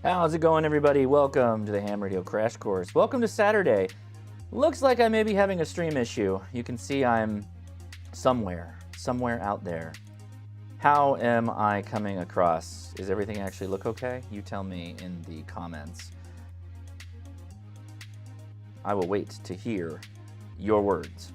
How's it going, everybody? Welcome to the Ham Radio Crash Course. Welcome to Saturday. Looks like I may be having a stream issue. You can see I'm somewhere out there. How am I coming across? Is everything actually look okay? You tell me in the comments. I will wait to hear your words.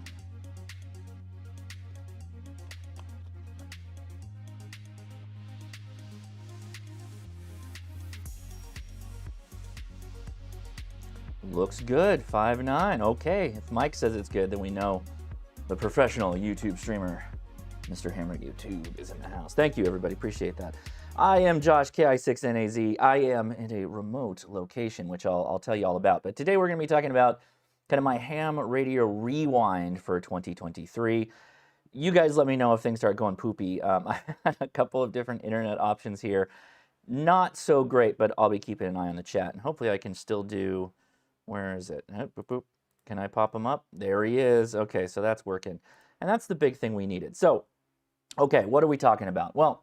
Looks good, 5.9. Okay, if Mike says it's good, then we know the professional YouTube streamer, Mr. Ham Radio Tube, is in the house. Thank you, everybody. Appreciate that. I am Josh, KI6NAZ. I am in a remote location, which I'll tell you all about. But today we're going to be talking about kind of my ham radio rewind for 2023. You guys let me know if things start going poopy. I had a couple of different internet options here. Not so great, but I'll be keeping an eye on the chat. And hopefully I can still do... Where is it? Boop, boop. Can I pop him up? There he is. Okay, so that's working. And that's the big thing we needed. So, okay, what are we talking about? Well,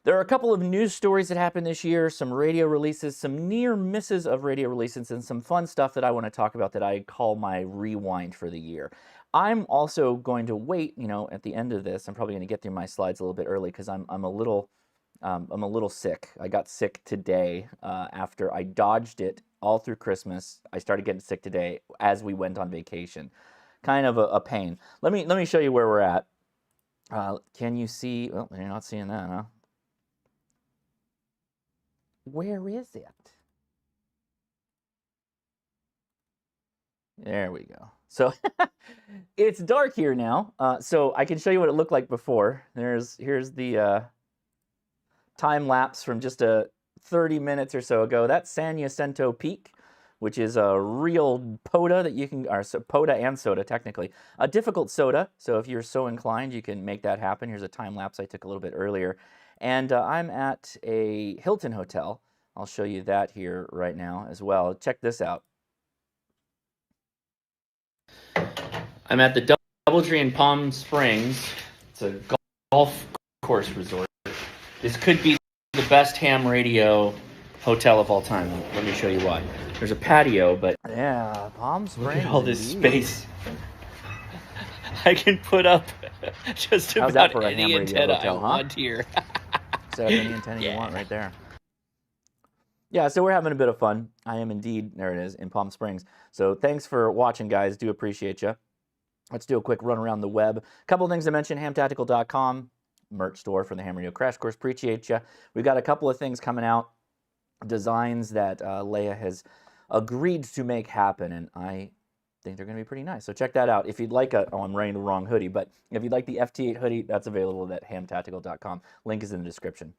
there are a couple of news stories that happened this year, some radio releases, some near misses of radio releases, and some fun stuff that I want to talk about that I call my rewind for the year. I'm also going to wait, at the end of this. I'm probably going to get through my slides a little bit early because I'm a little sick. I got sick today after I dodged it all through Christmas. I started getting sick today as we went on vacation. Kind of a pain. Let me show you where we're at. Can you see? Well, you're not seeing that, huh? Where is it? There we go. So it's dark here now. So I can show you what it looked like before. Here's the time lapse from just 30 minutes or so ago. That's San Jacinto Peak, which is a real POTA that you can, or POTA and soda technically. A difficult soda, so if you're so inclined, you can make that happen. Here's a time lapse I took a little bit earlier. And I'm at a Hilton hotel. I'll show you that here right now as well. Check this out. I'm at the DoubleTree in Palm Springs. It's a golf course resort. This could be the best ham radio hotel of all time. Let me show you why. There's a patio, but yeah, Palm Springs. Look at all this space. I can put up just about any antenna I want here. Set up any antenna you want right there. Yeah, so we're having a bit of fun. I am indeed, there it is, in Palm Springs. So thanks for watching, guys. Do appreciate you. Let's do a quick run around the web. A couple of things to mention, hamtactical.com. merch store for the Ham Radio Crash Course. Appreciate you. We've got a couple of things coming out, designs that Leia has agreed to make happen, and I think they're going to be pretty nice. So check that out. If you'd like I'm wearing the wrong hoodie, but if you'd like the FT8 hoodie, that's available at hamtactical.com. Link is in the description.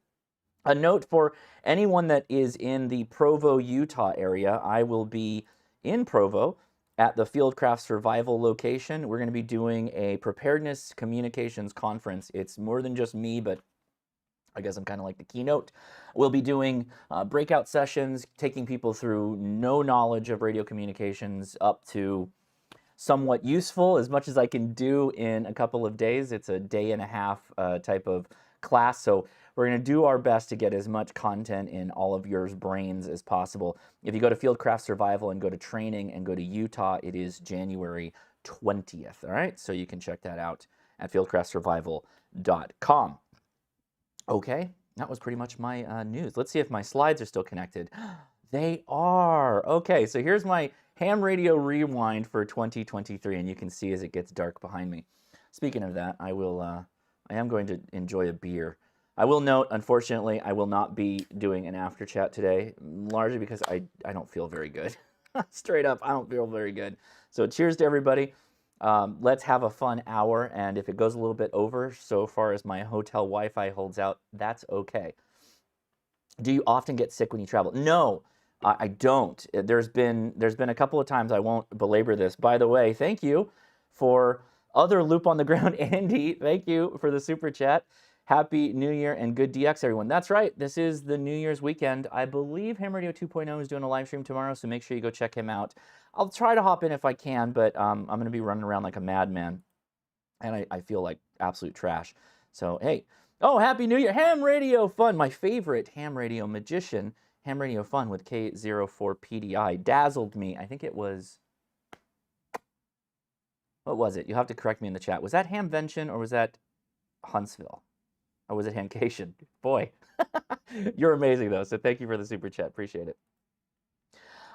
A note for anyone that is in the Provo, Utah area, I will be in Provo at the Fieldcraft Survival location. We're going to be doing a preparedness communications conference. It's more than just me, but I guess I'm kind of like the keynote. We'll be doing breakout sessions, taking people through no knowledge of radio communications up to somewhat useful, as much as I can do in a couple of days. It's a day and a half type of class, so we're going to do our best to get as much content in all of your brains as possible. If you go to Fieldcraft Survival and go to training and go to Utah, it is January 20th. All right, so you can check that out at fieldcraftsurvival.com. Okay, that was pretty much my news. Let's see if my slides are still connected. They are. Okay, so here's my ham radio rewind for 2023, and you can see as it gets dark behind me. Speaking of that, I am going to enjoy a beer. I will note, unfortunately, I will not be doing an after chat today, largely because I don't feel very good. Straight up, I don't feel very good. So cheers to everybody. Let's have a fun hour, and if it goes a little bit over, so far as my hotel Wi-Fi holds out, that's okay. Do you often get sick when you travel? No, I don't. There's been a couple of times. I won't belabor this. By the way, thank you for other Loop on the Ground, Andy. Thank you for the super chat. Happy New Year and good DX, everyone. That's right. This is the New Year's weekend. I believe Ham Radio 2.0 is doing a live stream tomorrow, so make sure you go check him out. I'll try to hop in if I can, but I'm going to be running around like a madman, and I feel like absolute trash. So, hey. Oh, Happy New Year. Ham Radio fun. My favorite ham radio magician Ham radio fun with K04PDI. Dazzled me. I think it was, what was it? You'll have to correct me in the chat. Was that Hamvention or was that Huntsville? Or was it Hamcation? Boy, you're amazing though. So thank you for the super chat. Appreciate it.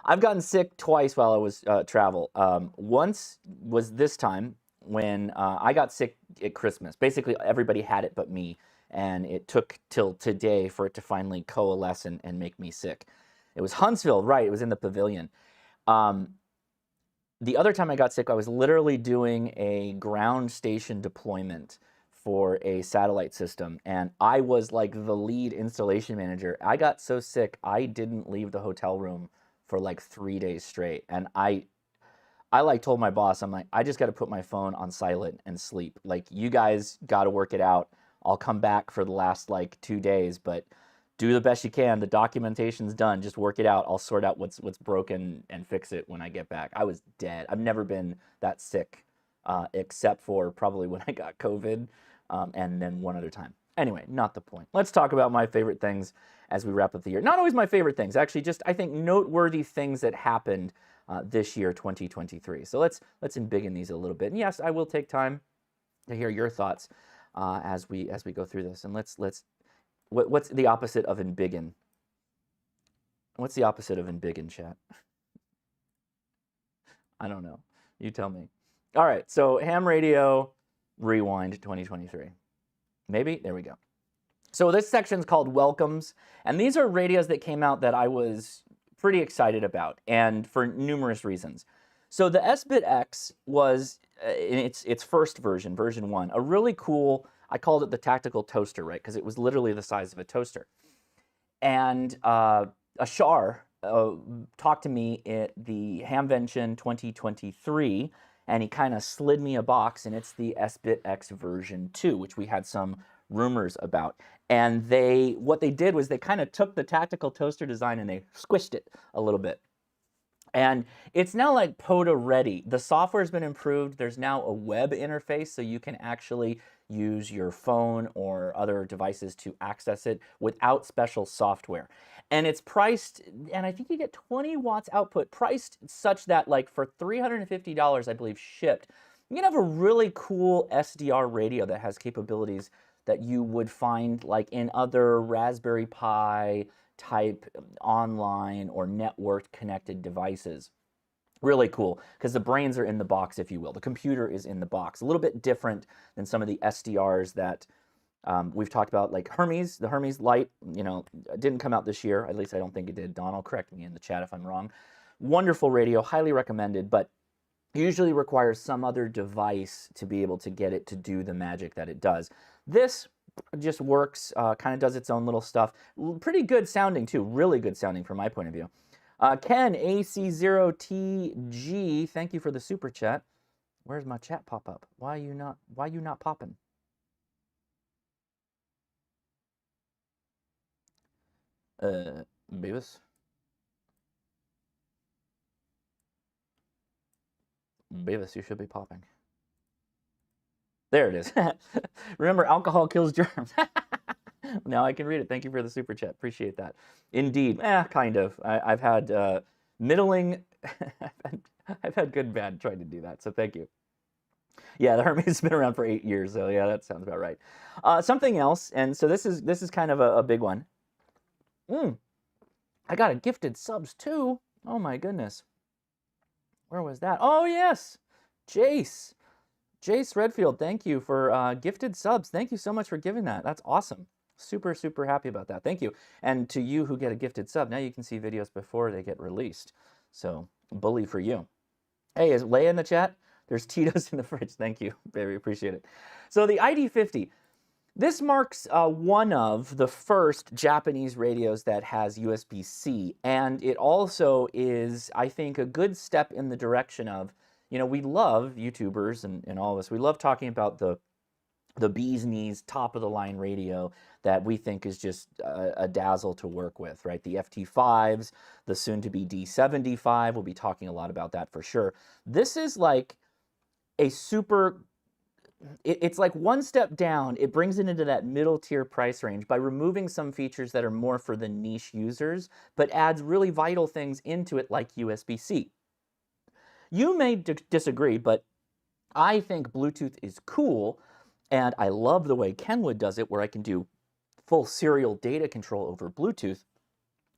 I've gotten sick twice while I was travel. Once was this time when I got sick at Christmas. Basically, everybody had it but me, and it took till today for it to finally coalesce and make me sick. It was Huntsville, right? It was in the pavilion. The other time I got sick, I was literally doing a ground station deployment for a satellite system, and I was like the lead installation manager. I got so sick, I didn't leave the hotel room for like 3 days straight, and I like told my boss, I'm like, I just got to put my phone on silent and sleep. Like, you guys got to work it out. I'll come back for the last like 2 days, but do the best you can. The documentation's done. Just work it out. I'll sort out what's broken and fix it when I get back. I was dead. I've never been that sick, except for probably when I got COVID, and then one other time. Anyway, not the point. Let's talk about my favorite things as we wrap up the year. Not always my favorite things, actually, just I think noteworthy things that happened this year, 2023. So let's embiggen these a little bit. And yes, I will take time to hear your thoughts as we go through this. And what's the opposite of embiggen? What's the opposite of embiggen, chat? I don't know. You tell me. All right, so ham radio rewind 2023. Maybe? There we go. So this section's called Welcomes, and these are radios that came out that I was pretty excited about, and for numerous reasons. So the S-Bit X was, in its first version, version 1, a really cool, I called it the tactical toaster, right? Because it was literally the size of a toaster. And Ashar talked to me at the Hamvention 2023, and he kind of slid me a box, and it's the S-Bit X version 2, which we had some rumors about. And what they did was they kind of took the tactical toaster design and they squished it a little bit. And it's now like POTA ready. The software's been improved. There's now a web interface, so you can actually use your phone or other devices to access it without special software. And it's priced, and I think you get 20 watts output, priced such that like for $350, I believe, shipped, you can have a really cool SDR radio that has capabilities that you would find like in other Raspberry Pi type online or networked connected devices. Really cool, because the brains are in the box, if you will. The computer is in the box. A little bit different than some of the SDRs that we've talked about, like Hermes. The Hermes Lite, didn't come out this year. At least I don't think it did. Donald, correct me in the chat if I'm wrong. Wonderful radio, highly recommended, but usually requires some other device to be able to get it to do the magic that it does. This just works, kind of does its own little stuff. Pretty good sounding too, really good sounding from my point of view. Ken, AC0TG, thank you for the super chat. Where's my chat pop up? Why you not popping? Beavis? Beavis, you should be popping. There it is. Remember, alcohol kills germs. Now I can read it. Thank you for the super chat. Appreciate that. Indeed. Kind of. I've had middling. I've had good and bad trying to do that. So thank you. Yeah, the Hermes has been around for 8 years. So yeah, that sounds about right. Something else, and so this is kind of a big one. I got a gifted subs too. Oh my goodness. Where was that? Oh yes, Jace Redfield. Thank you for gifted subs. Thank you so much for giving that. That's awesome. Super, super happy about that. Thank you. And to you who get a gifted sub, now you can see videos before they get released. So, bully for you. Hey, is Leia in the chat? There's Tito's in the fridge. Thank you. Very appreciate it. So the ID50, this marks one of the first Japanese radios that has USB-C. And it also is, I think, a good step in the direction of, we love YouTubers and all of us. We love talking about the bee's knees, top of the line radio that we think is just a dazzle to work with, right? The FT5s, the soon to be D75. We'll be talking a lot about that for sure. This is like a super it's like one step down. It brings it into that middle tier price range by removing some features that are more for the niche users, but adds really vital things into it like USB-C. You may disagree, but I think Bluetooth is cool, and I love the way Kenwood does it, where I can do full serial data control over Bluetooth.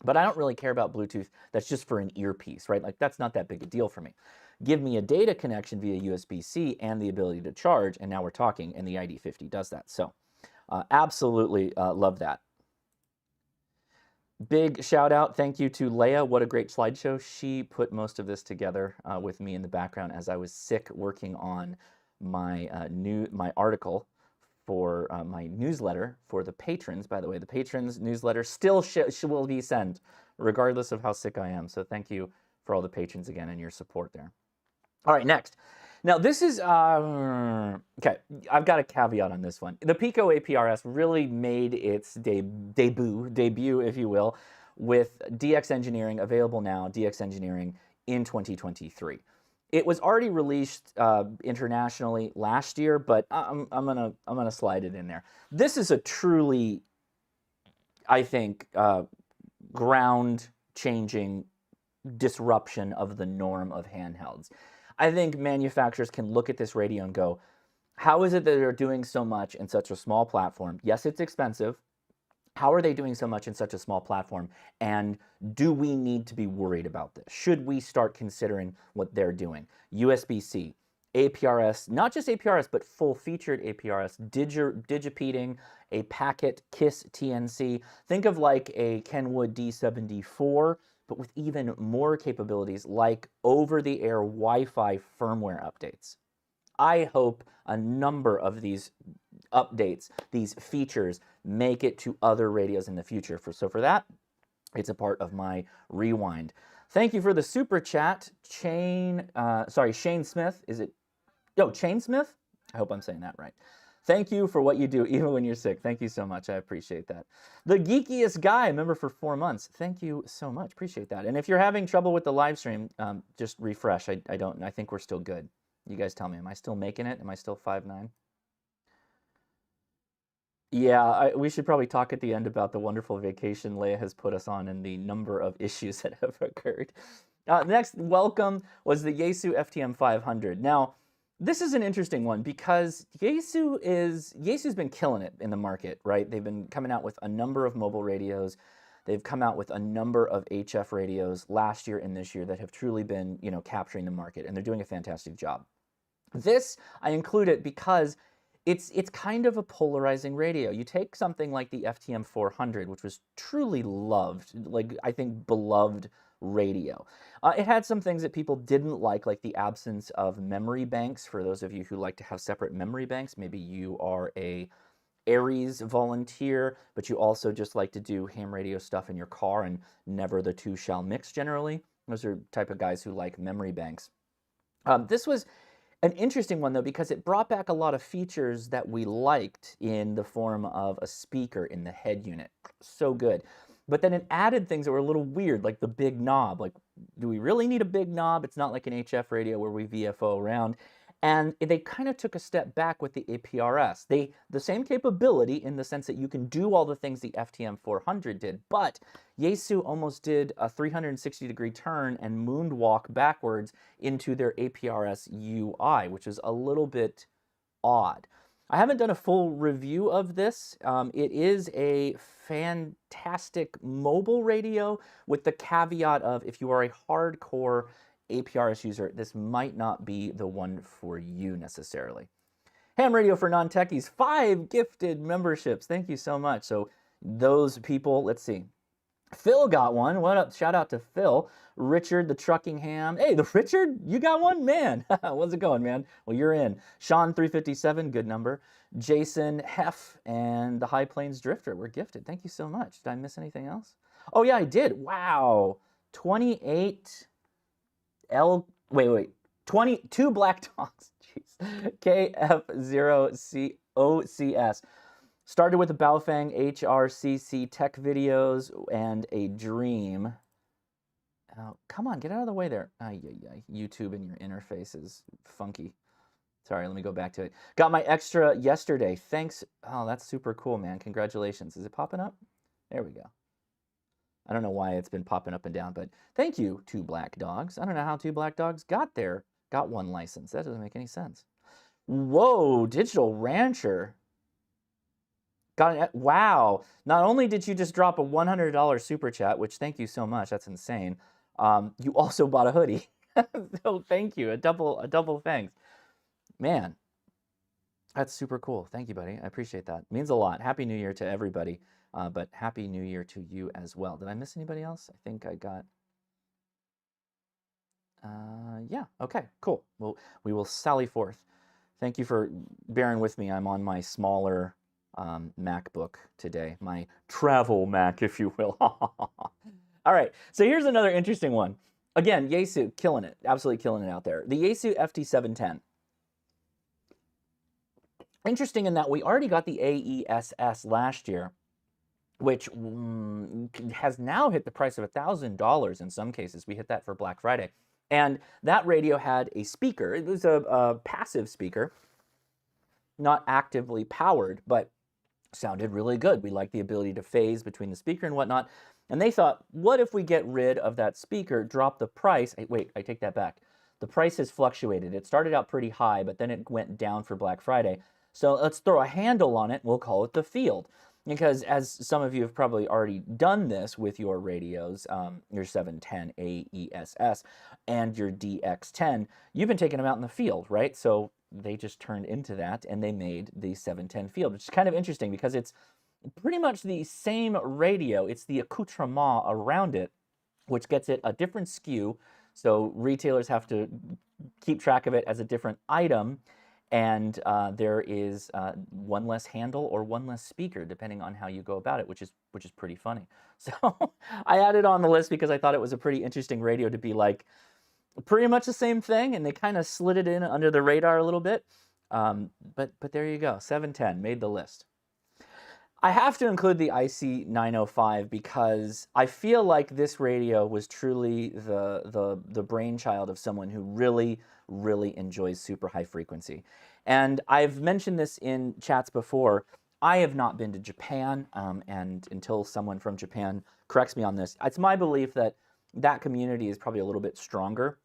But I don't really care about Bluetooth that's just for an earpiece, right? Like, that's not that big a deal for me. Give me a data connection via USB-C and the ability to charge, and now we're talking, and the ID50 does that. So absolutely love that. Big shout out, thank you to Leia. What a great slideshow. She put most of this together with me in the background as I was sick working on my my article for my newsletter for the patrons. By the way, the patrons newsletter still will be sent regardless of how sick I am. So thank you for all the patrons again and your support there. All right, next. Now this is, okay, I've got a caveat on this one. The Pico APRS really made its debut, if you will, with DX Engineering, available now, DX Engineering in 2023. It was already released internationally last year, but I'm gonna slide it in there. This is a truly, I think, ground-changing disruption of the norm of handhelds. I think manufacturers can look at this radio and go, how is it that they're doing so much in such a small platform? Yes, it's expensive. How are they doing so much in such a small platform? And do we need to be worried about this? Should we start considering what they're doing? USB-C, APRS, not just APRS, but full-featured APRS, digipeating, a packet KISS TNC. Think of like a Kenwood D74, but with even more capabilities like over-the-air Wi-Fi firmware updates. I hope a number of these updates, these features, make it to other radios in the future. So for that, it's a part of my rewind. Thank you for the super chat, Shane Smith. Is it? Chain Smith? I hope I'm saying that right. Thank you for what you do, even when you're sick. Thank you so much. I appreciate that. The geekiest guy, member for 4 months. Thank you so much. Appreciate that. And if you're having trouble with the live stream, just refresh. I think we're still good. You guys tell me. Am I still making it? Am I still 5'9"? Yeah, we should probably talk at the end about the wonderful vacation Leia has put us on and the number of issues that have occurred. Next, welcome was the Yaesu FTM 500. Now, this is an interesting one because Yaesu's been killing it in the market, right? They've been coming out with a number of mobile radios. They've come out with a number of HF radios last year and this year that have truly been, capturing the market, and they're doing a fantastic job. This, I include it because it's kind of a polarizing radio. You take something like the FTM 400, which was truly loved, like I think beloved radio. It had some things that people didn't like the absence of memory banks. For those of you who like to have separate memory banks, maybe you are a Aries volunteer, but you also just like to do ham radio stuff in your car, and never the two shall mix generally. Those are type of guys who like memory banks. This was an interesting one, though, because it brought back a lot of features that we liked in the form of a speaker in the head unit. So good. But then it added things that were a little weird, like the big knob. Like, do we really need a big knob? It's not like an HF radio where we VFO around. And they kind of took a step back with the APRS. The same capability in the sense that you can do all the things the FTM 400 did, but Yaesu almost did a 360-degree turn and moonwalk backwards into their APRS UI, which is a little bit odd. I haven't done a full review of this. It is a fantastic mobile radio with the caveat of if you are a hardcore APRS user, this might not be the one for you necessarily. Ham Radio for Non-Techies, 5 gifted memberships. Thank you so much. So those people, let's see. Phil got one. What up? Shout out to Phil. Richard, the trucking ham. Hey, the Richard, you got one? Man, how's it going, man? Well, you're in. Sean 357, good number. Jason Heff and the High Plains Drifter were gifted. Thank you so much. Did I miss anything else? Oh, yeah, I did. Wow. 28 22 Black Dogs. Jeez. KF0COCS. Started with the Baofeng HRCC tech videos and a dream. Come on, get out of the way there. YouTube and your interface is funky. Sorry, let me go back to it. Got my extra yesterday. Thanks. Oh, that's super cool, man. Congratulations. Is it popping up? There we go. I don't know why it's been popping up and down, but thank you, Two Black Dogs. I don't know how Two Black Dogs got one license. That doesn't make any sense. Whoa, Digital Rancher. Wow. Not only did you just drop a $100 super chat, which thank you so much. That's insane. You also bought a hoodie. So thank you. A double thanks. Man, that's super cool. Thank you, buddy. I appreciate that. It means a lot. Happy New Year to everybody, but Happy New Year to you as well. Did I miss anybody else? I think I got... yeah, okay, cool. Well, we will sally forth. Thank you for bearing with me. I'm on my smaller MacBook today, my travel Mac, if you will. All right, so here's another interesting one. Again, Yaesu, killing it, absolutely killing it out there. The Yaesu FT710. Interesting in that we already got the AESS last year, which has now hit the price of $1,000 in some cases. We hit that for Black Friday. And that radio had a speaker. It was a passive speaker, not actively powered, but sounded really good. We liked the ability to phase between the speaker and whatnot. And they thought, what if we get rid of that speaker, drop the price? Wait, I take that back. The price has fluctuated. It started out pretty high, but then it went down for Black Friday. So let's throw a handle on it. We'll call it the Field. Because as some of you have probably already done this with your radios, your 710 AESS and your DX10, you've been taking them out in the field, right? So they just turned into that and they made the 710 Field, which is kind of interesting because it's pretty much the same radio. It's the accoutrement around it, which gets it a different SKU. So retailers have to keep track of it as a different item. And there is one less handle or one less speaker, depending on how you go about it, which is pretty funny. So I added on the list because I thought it was a pretty interesting radio to be like pretty much the same thing, and they kind of slid it in under the radar a little bit. But there you go, 710 made the list. I have to include the IC905 because I feel like this radio was truly the brainchild of someone who really enjoys super high frequency. And I've mentioned this in chats before. I have not been to Japan, and until someone from Japan corrects me on this, it's my belief that that community is probably a little bit stronger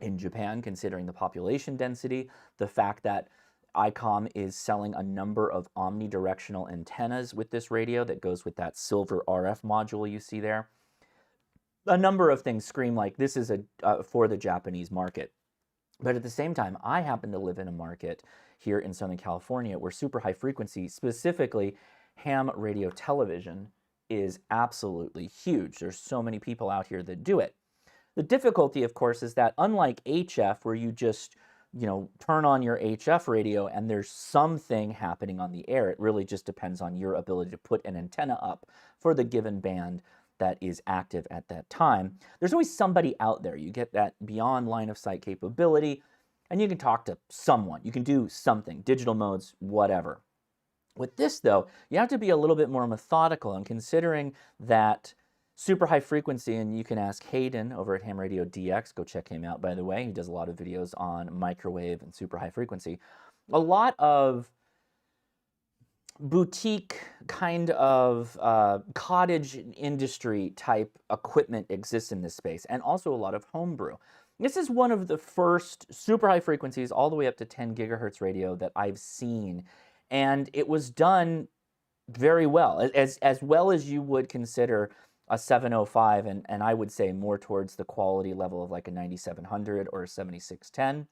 in Japan, considering the population density, the fact that ICOM is selling a number of omnidirectional antennas with this radio that goes with that silver RF module you see there. A number of things scream like this is for the Japanese market. But at the same time, I happen to live in a market here in Southern California where super high frequency, specifically ham radio television, is absolutely huge. There's so many people out here that do it. The difficulty, of course, is that unlike HF, where you just turn on your HF radio and there's something happening on the air. It really just depends on your ability to put an antenna up for the given band that is active at that time. There's always somebody out there. You get that beyond line of sight capability, and you can talk to someone. You can do something, digital modes, whatever. With this, though, you have to be a little bit more methodical, and considering that super high frequency, and you can ask Hayden over at Ham Radio DX. Go check him out, by the way. He does a lot of videos on microwave and super high frequency. A lot of boutique kind of cottage industry type equipment exists in this space, and also a lot of homebrew. This is one of the first super high frequencies all the way up to 10 gigahertz radio that I've seen, and it was done very well, as well as you would consider a 705, and I would say more towards the quality level of like a 9700 or a 7610.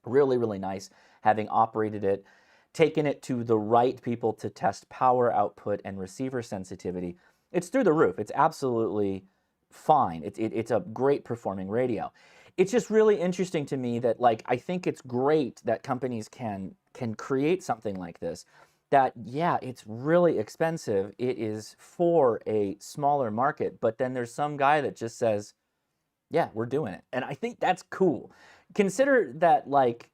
Really nice, having operated it, taken it to the right people to test power output and receiver sensitivity. It's through the roof. It's absolutely fine. It's a great performing radio. It's just really interesting to me that, like, I think it's great that companies can create something like this. That, yeah, it's really expensive. It is for a smaller market, but then there's some guy that just says, yeah, we're doing it. And I think that's cool. Consider that, like,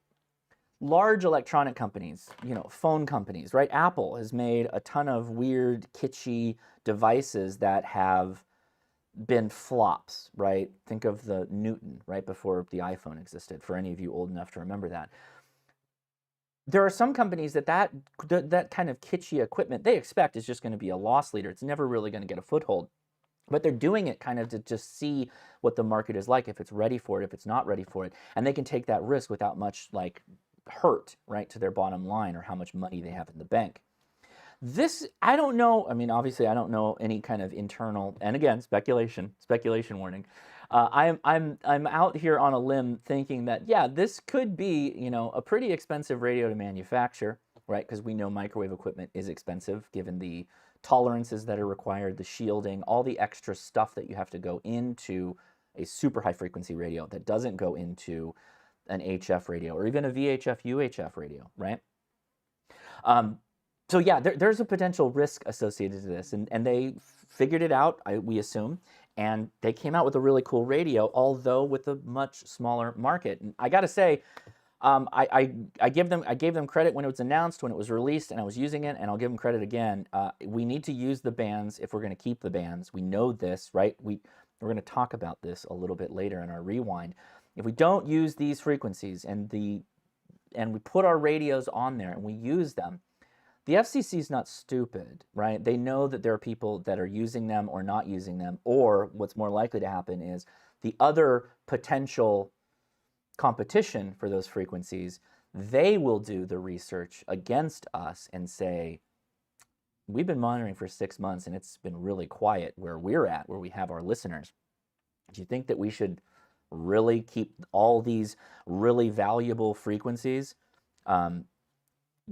large electronic companies, phone companies, right? Apple has made a ton of weird, kitschy devices that have been flops, right? Think of the Newton, right, before the iPhone existed, for any of you old enough to remember that. there are some companies that kind of kitschy equipment they expect is just going to be a loss leader. It's never really going to get a foothold. But they're doing it kind of to just see what the market is like, if it's ready for it, if it's not ready for it. And they can take that risk without much like hurt, right, to their bottom line or how much money they have in the bank. This, I don't know. I mean, obviously, I don't know any kind of internal, and again, speculation warning. I'm out here on a limb thinking that, yeah, this could be, a pretty expensive radio to manufacture, right? Because we know microwave equipment is expensive given the tolerances that are required, the shielding, all the extra stuff that you have to go into a super high frequency radio that doesn't go into an HF radio or even a VHF UHF radio, right? So yeah, there's a potential risk associated to this, and they figured it out, we assume, and they came out with a really cool radio, although with a much smaller market. And I got to say, I gave them credit when it was announced, when it was released, and I was using it, and I'll give them credit again. We need to use the bands if we're going to keep the bands. We know this, right? We're going to talk about this a little bit later in our rewind. If we don't use these frequencies and we put our radios on there and we use them, the FCC is not stupid, right? They know that there are people that are using them or not using them, or what's more likely to happen is the other potential competition for those frequencies, they will do the research against us and say, we've been monitoring for 6 months and it's been really quiet where we're at, where we have our listeners. Do you think that we should really keep all these really valuable frequencies?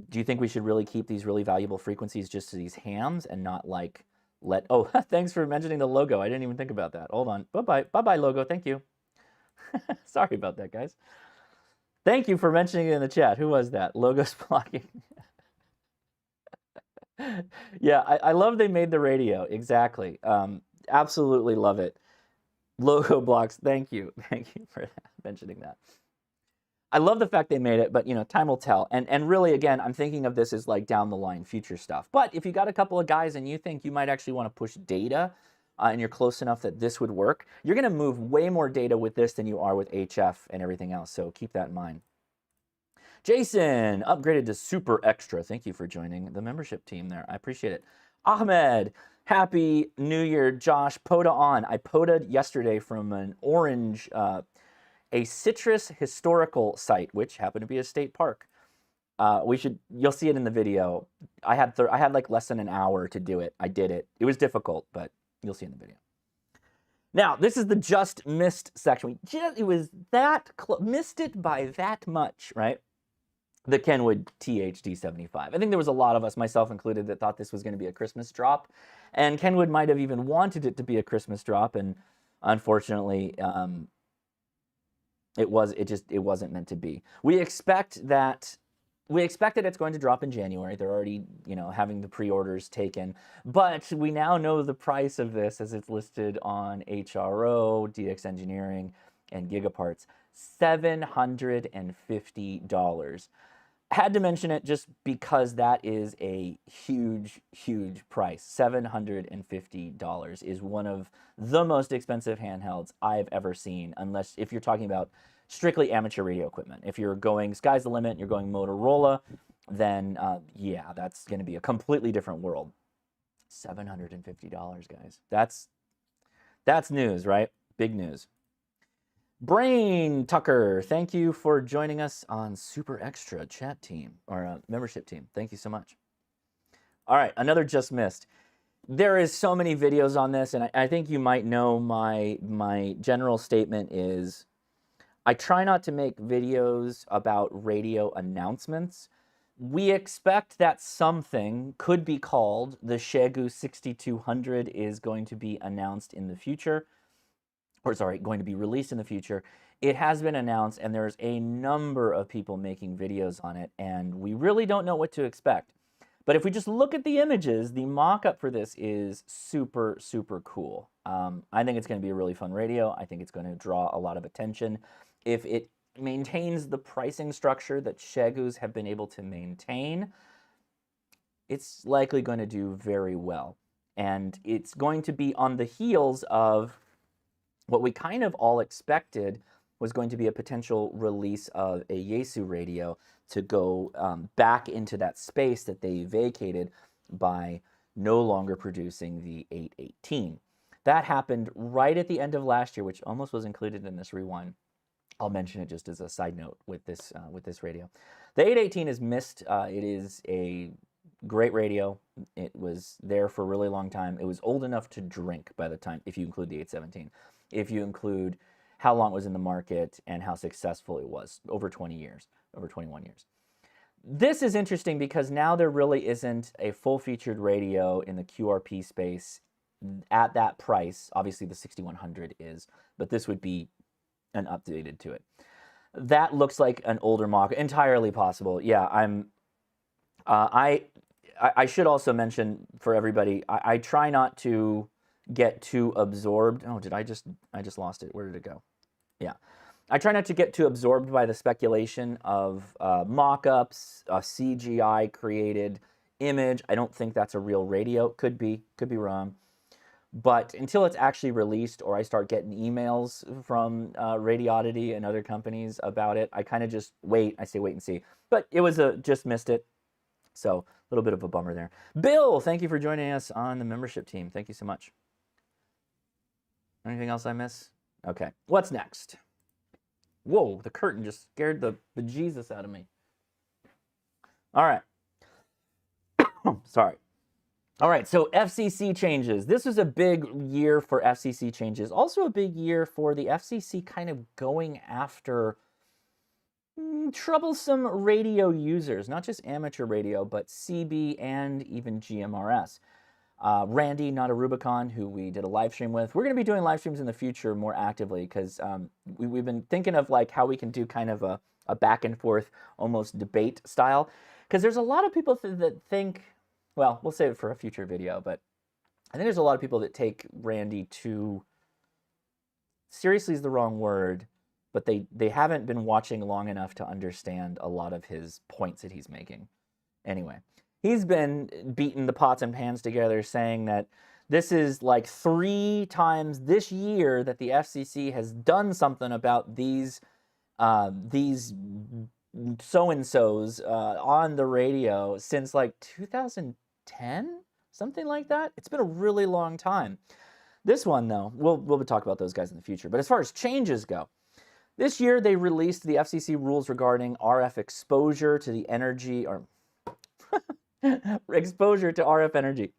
Do you think we should really keep these really valuable frequencies just to these hams and not like oh, thanks for mentioning the logo. I didn't even think about that. Hold on. Bye-bye logo. Thank you. Sorry about that, guys. Thank you for mentioning it in the chat. Who was that? Logos blocking. Yeah, I love they made the radio. Exactly. Absolutely love it. Logo blocks. Thank you. Thank you for mentioning that. I love the fact they made it, but time will tell. And really, again, I'm thinking of this as like down the line future stuff. But if you got a couple of guys and you think you might actually want to push data, and you're close enough that this would work, you're going to move way more data with this than you are with HF and everything else. So keep that in mind. Jason, upgraded to Super Extra. Thank you for joining the membership team there. I appreciate it. Ahmed, Happy New Year. Josh, POTA on. I POTA'd yesterday from an orange a citrus historical site, which happened to be a state park. You'll see it in the video. I had like less than an hour to do it. I did it. It was difficult, but you'll see in the video. Now, this is the just missed section. It was that close, missed it by that much, right? The Kenwood THD75. I think there was a lot of us, myself included, that thought this was going to be a Christmas drop, and Kenwood might have even wanted it to be a Christmas drop, and unfortunately, it wasn't meant to be. We expect that it's going to drop in January. They're already, having the pre-orders taken, but we now know the price of this as it's listed on HRO, DX Engineering, and Gigaparts, $750. Had to mention it just because that is a huge, huge price. $750 is one of the most expensive handhelds I've ever seen, unless if you're talking about strictly amateur radio equipment. If you're going sky's the limit and you're going Motorola, then yeah, that's going to be a completely different world. $750, guys. That's news, right? Big news. Brain Tucker, thank you for joining us on Super Extra chat team or membership team. Thank you so much. All right, another just missed. There is so many videos on this, and I think you might know my general statement is I try not to make videos about radio announcements. We expect that something could be called the Xiegu 6200 is going to be announced in the future. Or sorry, going to be released in the future. It has been announced, and there's a number of people making videos on it, and we really don't know what to expect. But if we just look at the images, the mock-up for this is super, super cool. I think it's going to be a really fun radio. I think it's going to draw a lot of attention. If it maintains the pricing structure that Xiegus have been able to maintain, it's likely going to do very well. And it's going to be on the heels of what we kind of all expected was going to be a potential release of a Yaesu radio to go back into that space that they vacated by no longer producing the 818. That happened right at the end of last year, which almost was included in this rewind. I'll mention it just as a side note with this radio. The 818 is missed. It is a great radio. It was there for a really long time. It was old enough to drink by the time, if you include the 817, if you include how long it was in the market and how successful it was, over 20 years, over 21 years. This is interesting because now there really isn't a full-featured radio in the QRP space at that price. Obviously, the 6100 is, but this would be an updated to it. That looks like an older mock, entirely possible. Yeah, I should also mention for everybody, I try not to get too absorbed. Oh, I just lost it. Where did it go? Yeah. I try not to get too absorbed by the speculation of mock-ups, a CGI created image. I don't think that's a real radio. Could be wrong. But until it's actually released or I start getting emails from Radioddity and other companies about it, I kind of just wait. I say wait and see. But it was just missed it. So a little bit of a bummer there. Bill, thank you for joining us on the membership team. Thank you so much. Anything else I miss? Okay. What's next? Whoa, the curtain just scared the bejesus out of me. All right. Sorry. All right, so FCC changes. This was a big year for FCC changes. Also a big year for the FCC kind of going after troublesome radio users, not just amateur radio, but CB and even GMRS. Randy, not a Rubicon, who we did a live stream with. We're going to be doing live streams in the future more actively because we've been thinking of like how we can do kind of a back and forth, almost debate style. Because there's a lot of people that think, well, we'll save it for a future video, but I think there's a lot of people that take Randy too seriously is the wrong word, but they haven't been watching long enough to understand a lot of his points that he's making. Anyway, he's been beating the pots and pans together saying that this is like 3 times this year that the FCC has done something about these so-and-sos on the radio since like 2010, something like that. It's been a really long time. This one, though, we'll talk about those guys in the future. But as far as changes go, this year they released the FCC rules regarding RF exposure to the energy, or exposure to RF energy.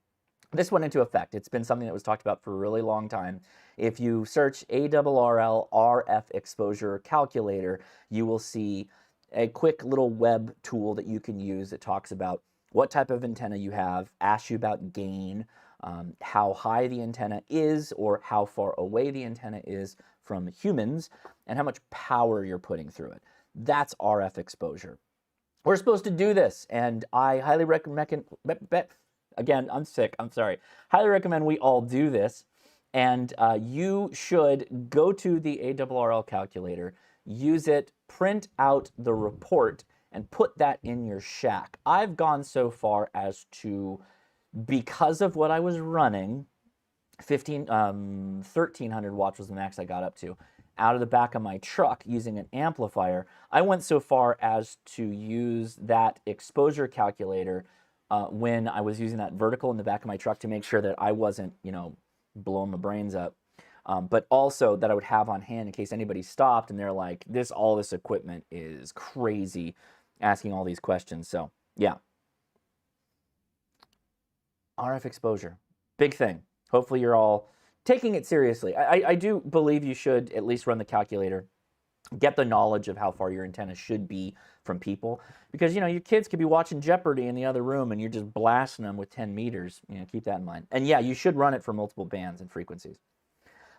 This went into effect. It's been something that was talked about for a really long time. If you search ARRL RF exposure calculator, you will see a quick little web tool that you can use that talks about what type of antenna you have, asks you about gain, how high the antenna is or how far away the antenna is from humans, and how much power you're putting through it. That's RF exposure. We're supposed to do this, and I highly recommend, again, I'm sick, I'm sorry. Highly recommend we all do this, and you should go to the ARRL calculator, use it, print out the report, and put that in your shack. I've gone so far as to, because of what I was running, 1,300 watts was the max I got up to, out of the back of my truck using an amplifier, I went so far as to use that exposure calculator when I was using that vertical in the back of my truck to make sure that I wasn't, blowing my brains up. But also that I would have on hand in case anybody stopped and they're like, all this equipment is crazy, asking all these questions. So yeah. RF exposure, big thing. Hopefully you're all taking it seriously. I do believe you should at least run the calculator, get the knowledge of how far your antenna should be from people, because your kids could be watching Jeopardy in the other room and you're just blasting them with 10 meters. Keep that in mind. And yeah, you should run it for multiple bands and frequencies.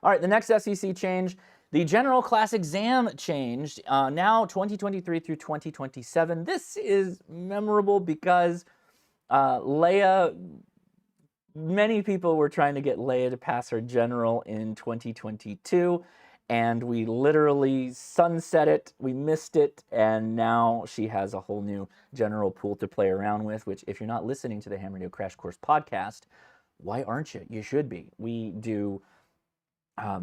All right, the next FCC change, the General Class Exam changed, now 2023 through 2027. This is memorable because Leia, many people were trying to get Leia to pass her general in 2022, and we literally sunset it, we missed it, and now she has a whole new general pool to play around with, which if you're not listening to the Ham Radio Crash Course podcast, why aren't you? You should be. We do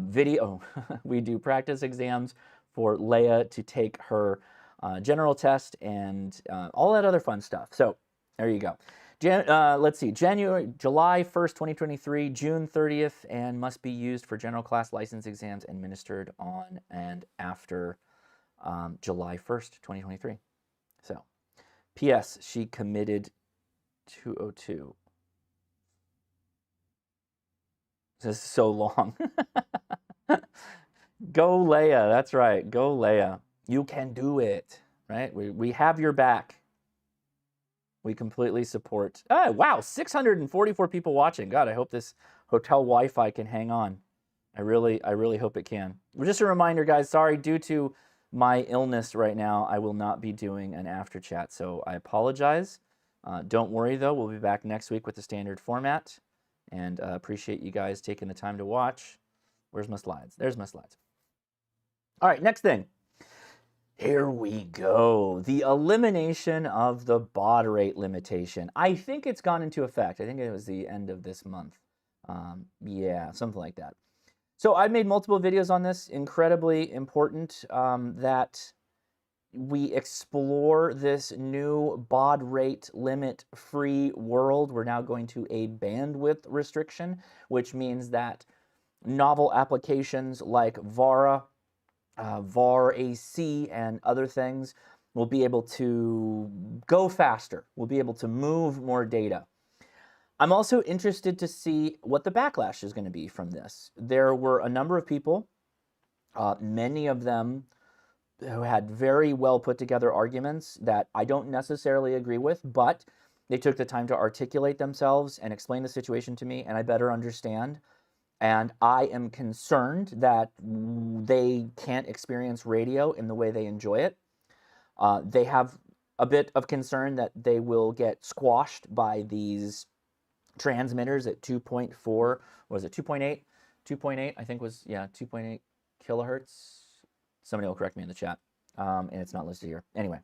video, we do practice exams for Leia to take her general test and all that other fun stuff. So there you go. Let's see, July 1st, 2023, June 30th, and must be used for general class license exams administered on and after July 1st, 2023. So, P.S. She committed 202. This is so long. Go Leia, that's right. Go Leia. You can do it, right? We have your back. We completely support. Oh, wow, 644 people watching. God, I hope this hotel Wi-Fi can hang on. I really hope it can. Just a reminder, guys, sorry, due to my illness right now, I will not be doing an after chat, so I apologize. Don't worry, though. We'll be back next week with the standard format, and appreciate you guys taking the time to watch. Where's my slides? There's my slides. All right, next thing. Here we go. The elimination of the baud rate limitation. I think it's gone into effect. I think it was the end of this month. Yeah, something like that. So I've made multiple videos on this. Incredibly important that we explore this new baud rate limit free world. We're now going to a bandwidth restriction, which means that novel applications like VARA, VAR AC, and other things will be able to go faster. We'll be able to move more data. I'm also interested to see what the backlash is going to be from this. There were a number of people, many of them who had very well put together arguments that I don't necessarily agree with, but they took the time to articulate themselves and explain the situation to me, and I better understand. And I am concerned that they can't experience radio in the way they enjoy it. They have a bit of concern that they will get squashed by these transmitters at 2.4, was it 2.8? 2.8, I think was, yeah, 2.8 kilohertz. Somebody will correct me in the chat, and it's not listed here. Anyway,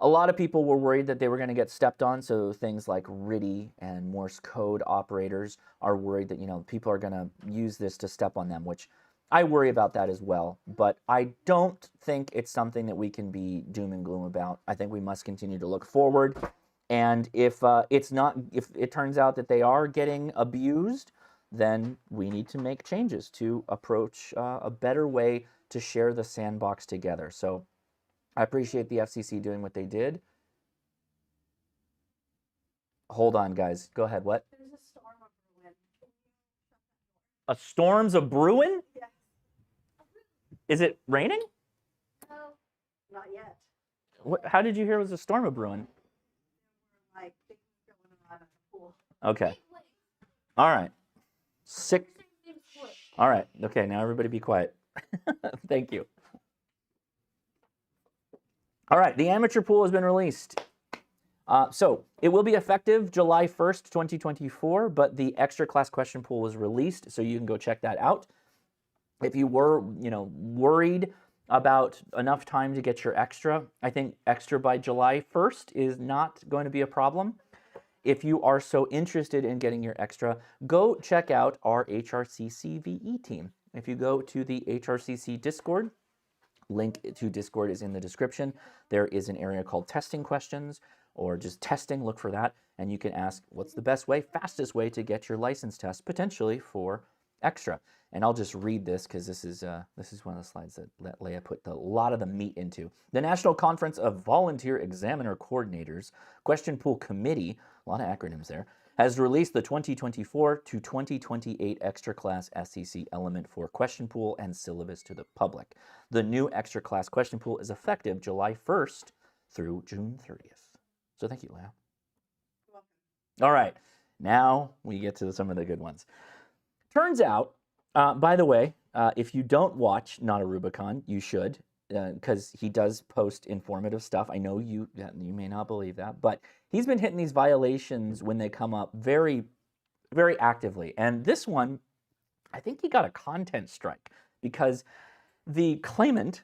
a lot of people were worried that they were going to get stepped on, so things like RTTY and Morse code operators are worried that, you know, people are going to use this to step on them, which I worry about that as well. But I don't think it's something that we can be doom and gloom about. I think we must continue to look forward. And if if it turns out that they are getting abused, then we need to make changes to approach a better way to share the sandbox together. So I appreciate the FCC doing what they did. Hold on, guys. Go ahead. What? There's a storm of ruin. A storm's a brewing? Yes. Is it raining? No, not yet. How did you hear it was a storm a brewing? Like things going on at the pool. Okay. All right. Sick. All right. Okay, now everybody be quiet. Thank you. All right, the amateur pool has been released. So it will be effective July 1st, 2024, but the extra class question pool was released, so you can go check that out. If you were, worried about enough time to get your extra, I think extra by July 1st is not going to be a problem. If you are so interested in getting your extra, go check out our HRCC VE team. If you go to the HRCC Discord, link to Discord is in the description. There is an area called testing questions or just testing, look for that. And you can ask what's the best way, fastest way to get your license test, potentially for extra. And I'll just read this because this is one of the slides that Leia put a lot of the meat into. The National Conference of Volunteer Examiner Coordinators Question Pool Committee, a lot of acronyms there, has released the 2024 to 2028 Extra Class SCC Element 4 Question Pool and syllabus to the public. The new Extra Class Question Pool is effective July 1st through June 30th. So thank you, Leia. You're welcome. All right, now we get to some of the good ones. Turns out, by the way, if you don't watch Not a Rubicon, you should, because he does post informative stuff. I know you may not believe that, but he's been hitting these violations when they come up very, very actively. And this one, I think he got a content strike because the claimant,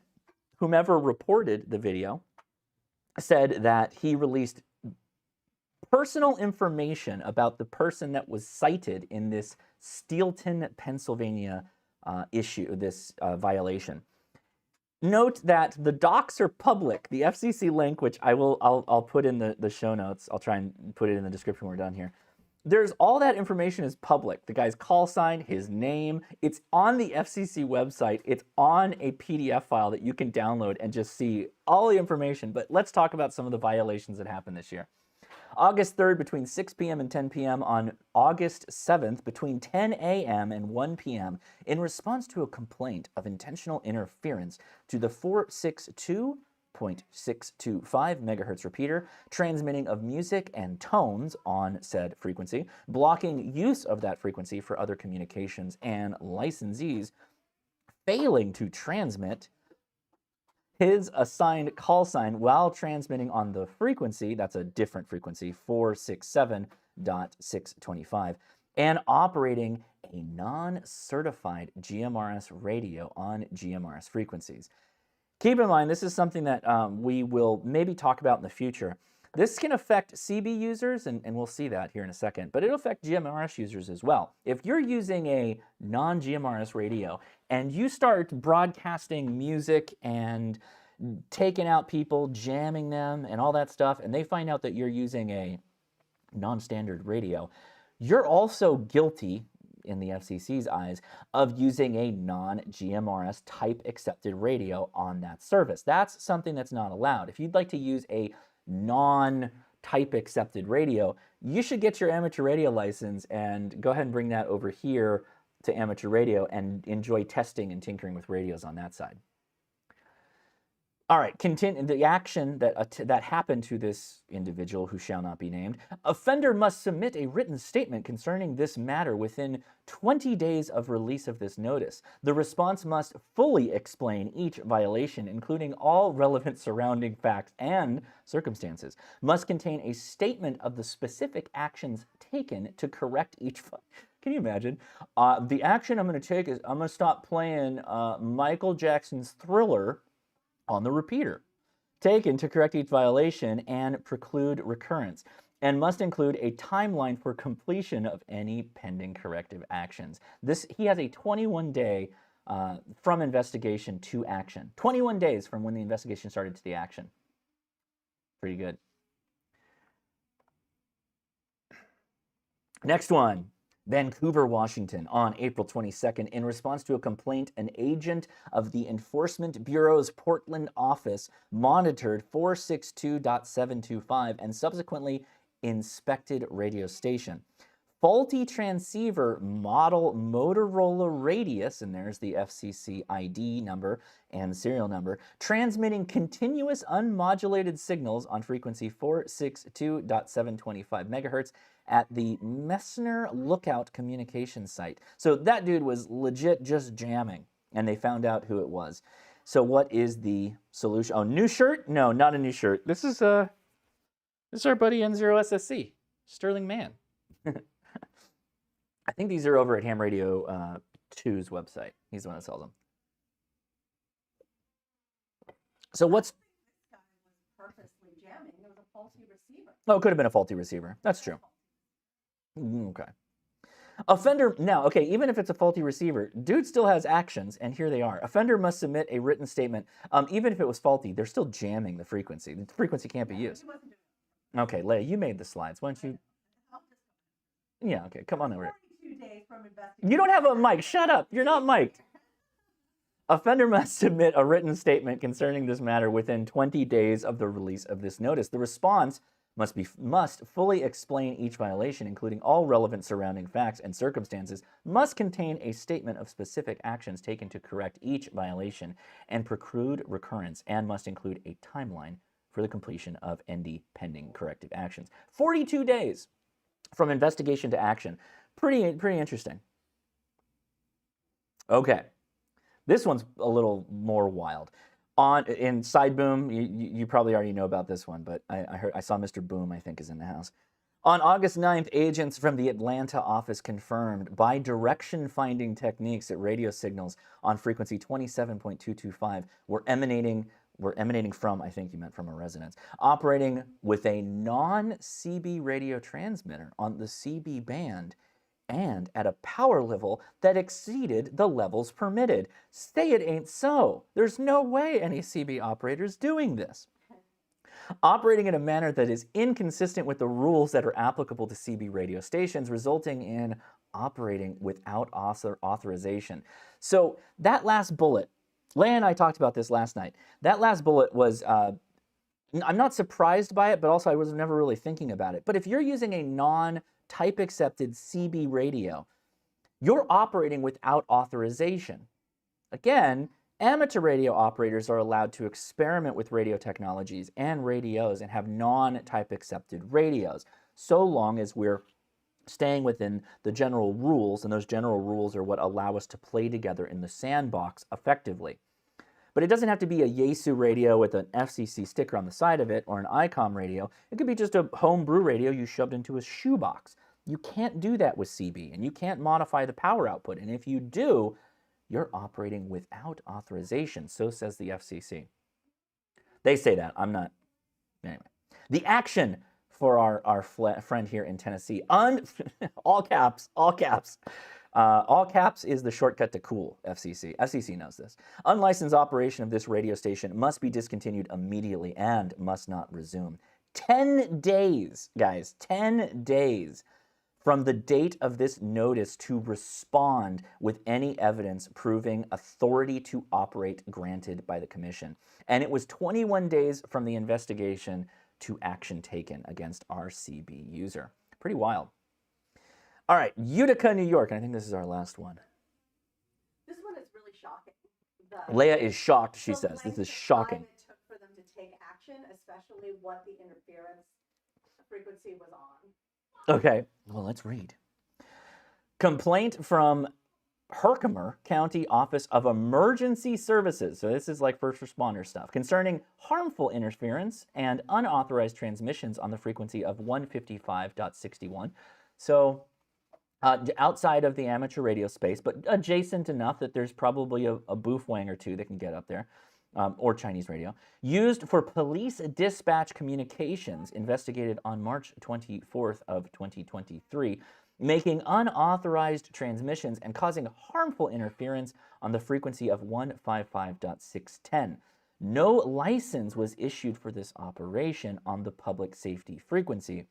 whomever reported the video, said that he released personal information about the person that was cited in this Steelton, Pennsylvania issue, this violation. Note that the docs are public. The FCC link, which I'll put in the show notes. I'll try and put it in the description when we're done here. There's all that information is public. The guy's call sign, his name, it's on the FCC website. It's on a PDF file that you can download and just see all the information. But let's talk about some of the violations that happened this year. August 3rd between 6 p.m. and 10 p.m. on August 7th between 10 a.m. and 1 p.m. in response to a complaint of intentional interference to the 462.625 megahertz repeater, transmitting of music and tones on said frequency, blocking use of that frequency for other communications, and licensees failing to transmit his assigned call sign while transmitting on the frequency, that's a different frequency, 467.625, and operating a non-certified GMRS radio on GMRS frequencies. Keep in mind, this is something that we will maybe talk about in the future. This can affect CB users, and we'll see that here in a second, but it'll affect GMRS users as well. If you're using a non-GMRS radio and you start broadcasting music and taking out people, jamming them, and all that stuff, and they find out that you're using a non-standard radio, you're also guilty, in the FCC's eyes, of using a non-GMRS type accepted radio on that service. That's something that's not allowed. If you'd like to use a non-type accepted radio, you should get your amateur radio license and go ahead and bring that over here to amateur radio and enjoy testing and tinkering with radios on that side. All right, continue the action that happened to this individual who shall not be named. Offender must submit a written statement concerning this matter within 20 days of release of this notice. The response must fully explain each violation, including all relevant surrounding facts and circumstances. Must contain a statement of the specific actions taken to correct each. Can you imagine? The action I'm going to take is I'm going to stop playing Michael Jackson's Thriller on the repeater, taken to correct each violation and preclude recurrence, and must include a timeline for completion of any pending corrective actions. He has a 21-day from investigation to action. 21 days from when the investigation started to the action. Pretty good. Next one. Vancouver, Washington, on April 22nd, in response to a complaint, an agent of the Enforcement Bureau's Portland office monitored 462.725 and subsequently inspected radio station. Faulty transceiver model Motorola Radius, and there's the FCC ID number and serial number, transmitting continuous unmodulated signals on frequency 462.725 megahertz at the Messner Lookout communication site. So that dude was legit just jamming, and they found out who it was. So what is the solution? Oh, new shirt? No, not a new shirt. This is our buddy N0SSC, Sterling Mann. I think these are over at Ham Radio 2's website. He's the one that sells them. So what's... This guy was purposely jamming. It was a faulty receiver. Oh, it could have been a faulty receiver. That's true. Okay. Offender, now, okay, even if it's a faulty receiver, dude still has actions, and here they are. Offender must submit a written statement. Even if it was faulty, they're still jamming the frequency. The frequency can't be used. Okay, Leia, you made the slides. Why don't you... Yeah, okay, come on over. 42 days from investigation. You don't have a mic. Shut up. You're not mic'd. Offender must submit a written statement concerning this matter within 20 days of the release of this notice. The response must fully explain each violation, including all relevant surrounding facts and circumstances, must contain a statement of specific actions taken to correct each violation and preclude recurrence, and must include a timeline for the completion of ND pending corrective actions. 42 days from investigation to action. Pretty interesting. Okay, this one's a little more wild. In Side Boom, you probably already know about this one, but I saw Mr. Boom, I think, is in the house. On August 9th, agents from the Atlanta office confirmed by direction-finding techniques that radio signals on frequency 27.225 were emanating from, I think you meant from a residence, operating with a non-CB radio transmitter on the CB band and at a power level that exceeded the levels permitted. Say it ain't so. There's no way any CB operator's doing this. Operating in a manner that is inconsistent with the rules that are applicable to CB radio stations, resulting in operating without authorization. So that last bullet, Leia and I talked about this last night. That last bullet was, I'm not surprised by it, but also I was never really thinking about it. But if you're using a non-type accepted CB radio, you're operating without authorization. Again, amateur radio operators are allowed to experiment with radio technologies and radios and have non-type accepted radios, so long as we're staying within the general rules, and those general rules are what allow us to play together in the sandbox effectively. But it doesn't have to be a Yaesu radio with an FCC sticker on the side of it or an ICOM radio. It could be just a homebrew radio you shoved into a shoebox. You can't do that with CB, and you can't modify the power output. And if you do, you're operating without authorization, so says the FCC. They say that, I'm not. Anyway, the action for our friend here in Tennessee, all caps, all caps. All caps is the shortcut to cool, FCC. FCC knows this. Unlicensed operation of this radio station must be discontinued immediately and must not resume. 10 days, guys, 10 days from the date of this notice to respond with any evidence proving authority to operate granted by the commission. And it was 21 days from the investigation to action taken against our CB user. Pretty wild. All right, Utica, New York, and I think this is our last one. This one is really shocking. Leia is shocked, she says. This is shocking. The time it took for them to take action, especially what the interference frequency was on. Okay, well, let's read. Complaint from Herkimer County Office of Emergency Services, so this is like first responder stuff, concerning harmful interference and unauthorized transmissions on the frequency of 155.61. So outside of the amateur radio space, but adjacent enough that there's probably a boof wang or two that can get up there, or Chinese radio, used for police dispatch communications investigated on March 24th of 2023, making unauthorized transmissions and causing harmful interference on the frequency of 155.610. No license was issued for this operation on the public safety frequency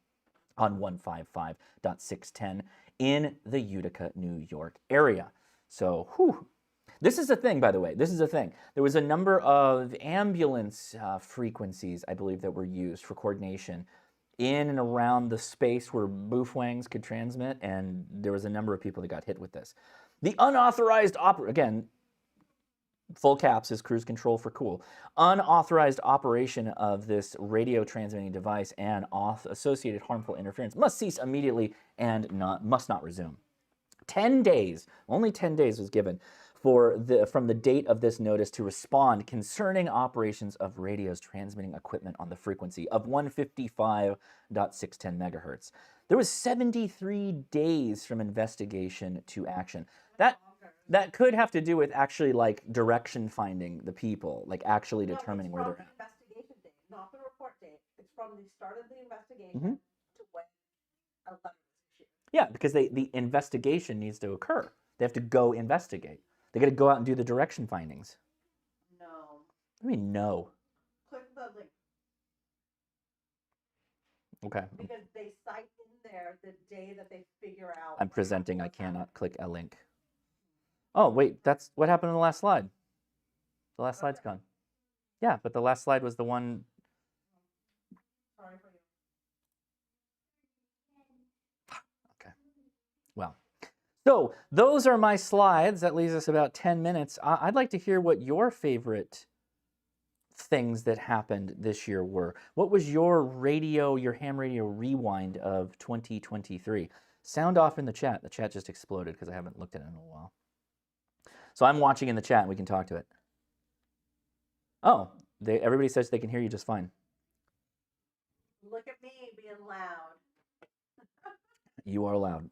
on 155.610 in the Utica, New York area. So, whew. This is a thing, by the way. This is a thing. There was a number of ambulance frequencies, I believe, that were used for coordination in and around the space where boofwangs could transmit, and there was a number of people that got hit with this. The unauthorized again, full caps is cruise control for cool. Unauthorized operation of this radio transmitting device and associated harmful interference must cease immediately and must not resume. 10 days, only 10 days was given from the date of this notice to respond concerning operations of radios transmitting equipment on the frequency of 155.610 megahertz. There was 73 days from investigation to action. That could have to do with actually like direction finding the people, like actually determining where they're at. Investigation date, not the report date. It's from the start of the investigation to when a letter was issued. Yeah, because the investigation needs to occur. They have to go investigate. They got to go out and do the direction findings. No. I mean, no. Click the link. Okay. Because they cite in there the day that they figure out. I'm presenting. I cannot click a link. Oh, wait. That's what happened in the last slide. The last slide's gone. Yeah, but the last slide was the one. Sorry for you. Okay. Well. So those are my slides. That leaves us about 10 minutes. I'd like to hear what your favorite things that happened this year were. What was your ham radio rewind of 2023? Sound off in the chat. The chat just exploded because I haven't looked at it in a while. So I'm watching in the chat and we can talk to it. Oh, everybody says they can hear you just fine. Look at me being loud. You are loud.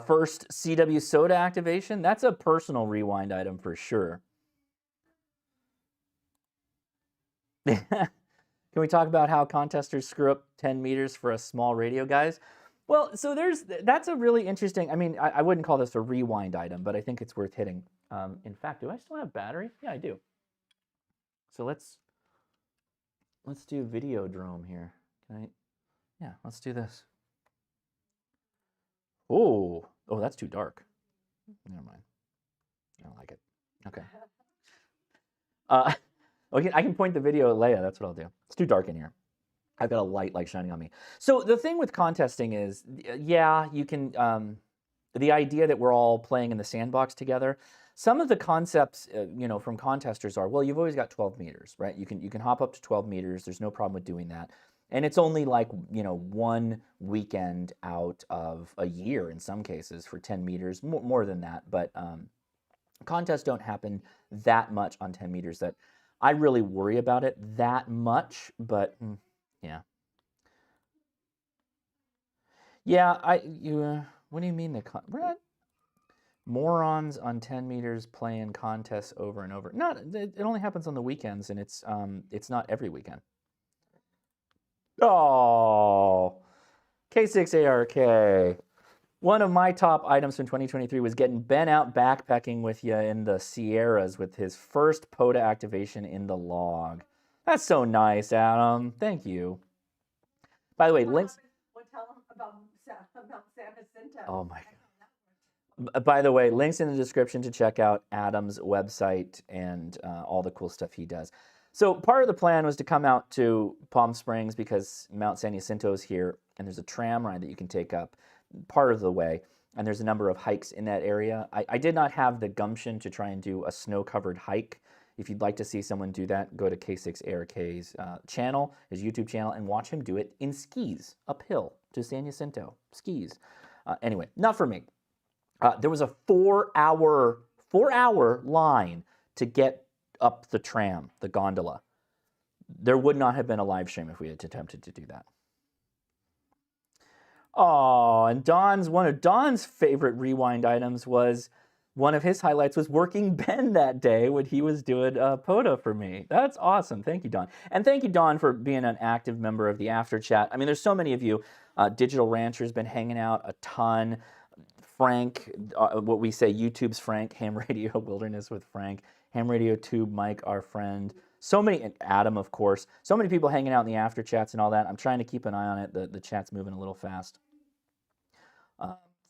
First CW soda activation, that's a personal rewind item for sure. Can we talk about how contesters screw up 10 meters for a small radio, guys? Well, so that's a really interesting. I mean, I wouldn't call this a rewind item, but I think it's worth hitting. In fact, do I still have battery? Yeah, I do. So let's do Videodrome here. Can I? Yeah, let's do this. Oh, that's too dark. Never mind. I don't like it. Okay. Okay, I can point the video at Leia. That's what I'll do. It's too dark in here. I've got a light like shining on me. So the thing with contesting is, yeah, you can. The idea that we're all playing in the sandbox together. Some of the concepts, from contesters are, well, you've always got 12 meters, right? You can hop up to 12 meters. There's no problem with doing that, and it's only like one weekend out of a year in some cases for 10 meters, more than that. But contests don't happen that much on 10 meters that I really worry about it that much. But yeah. Yeah, what do you mean morons on 10 meters playing contests over and over? It only happens on the weekends, and it's not every weekend. Oh, K6ARK. One of my top items from 2023 was getting Ben out backpacking with you in the Sierras with his first POTA activation in the log. That's so nice, Adam. Thank you. By the way, links. We'll tell him about San Jacinto. Oh my God. By the way, links in the description to check out Adam's website and all the cool stuff he does. So part of the plan was to come out to Palm Springs because Mount San Jacinto is here, and there's a tram ride that you can take up part of the way, and there's a number of hikes in that area. I did not have the gumption to try and do a snow-covered hike. If you'd like to see someone do that, go to K6ARK's channel, his YouTube channel, and watch him do it in skis, uphill to San Jacinto. Skis. Anyway, not for me. There was a 4-hour line to get up the tram, the gondola. There would not have been a live stream if we had attempted to do that. Oh, and one of Don's favorite rewind items was, one of his highlights was working Ben that day when he was doing POTA for me. That's awesome. Thank you, Don. And thank you, Don, for being an active member of the After Chat. I mean, there's so many of you. Digital Rancher's been hanging out a ton. Frank, what we say, YouTube's Frank, Ham Radio Wilderness with Frank, Ham Radio Tube, Mike, our friend. So many, and Adam, of course. So many people hanging out in the After Chats and all that. I'm trying to keep an eye on it. The chat's moving a little fast.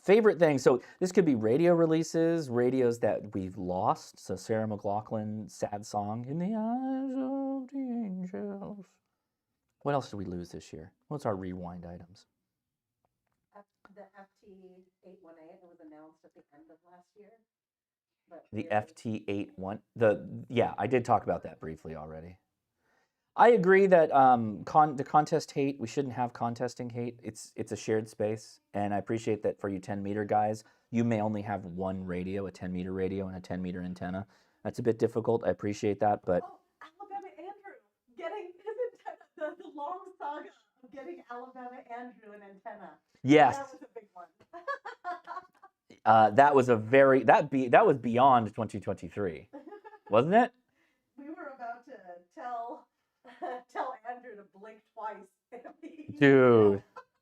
Favorite thing, so this could be radio releases, radios that we've lost. So Sarah McLachlan, sad song, In the Eyes of the Angels. What else did we lose this year? What's our rewind items? The FT818, it was announced at the end of last year. But The FT81, yeah, I did talk about that briefly already. I agree that the contest hate, we shouldn't have contesting hate. It's a shared space, and I appreciate that for you 10-meter guys, you may only have one radio, a 10-meter radio and a 10-meter antenna. That's a bit difficult. I appreciate that, but... Oh, Alabama Andrew, getting his antenna, the long saga of getting Alabama Andrew an antenna. Yes. That was a big one. That was that was beyond 2023, wasn't it? We were about to tell Andrew to blink twice. Dude,